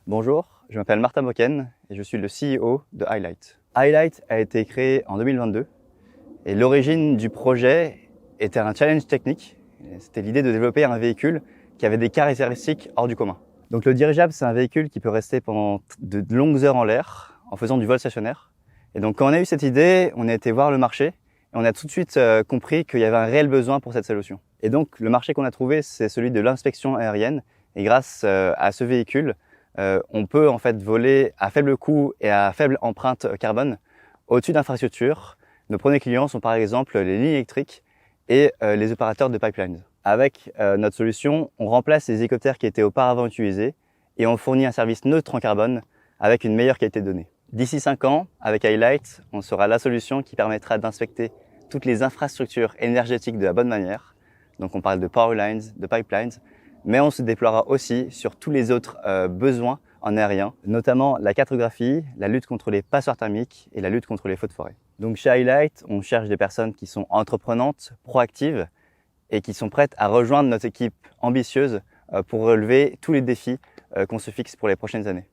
Bonjour, je m'appelle Martin Bocken et je suis le CEO de Highlight. Highlight a été créé en 2022 et l'origine du projet était un challenge technique. C'était l'idée de développer un véhicule qui avait des caractéristiques hors du commun. Donc le dirigeable, c'est un véhicule qui peut rester pendant de longues heures en l'air en faisant du vol stationnaire. Et donc quand on a eu cette idée, on a été voir le marché et on a tout de suite compris qu'il y avait un réel besoin pour cette solution. Et donc le marché qu'on a trouvé, c'est celui de l'inspection aérienne. Et grâce à ce véhicule, on peut en fait voler à faible coût et à faible empreinte carbone au-dessus d'infrastructures. Nos premiers clients sont par exemple les lignes électriques et les opérateurs de pipelines. Avec notre solution, on remplace les hélicoptères qui étaient auparavant utilisés et on fournit un service neutre en carbone avec une meilleure qualité de données. D'ici 5 ans, avec Highlight, on sera la solution qui permettra d'inspecter toutes les infrastructures énergétiques de la bonne manière. Donc on parle de power lines, de pipelines, mais on se déploiera aussi sur tous les autres besoins en aérien, notamment la cartographie, la lutte contre les passeurs thermiques et la lutte contre les feux de forêt. Donc chez Highlight, on cherche des personnes qui sont entreprenantes, proactives et qui sont prêtes à rejoindre notre équipe ambitieuse pour relever tous les défis qu'on se fixe pour les prochaines années.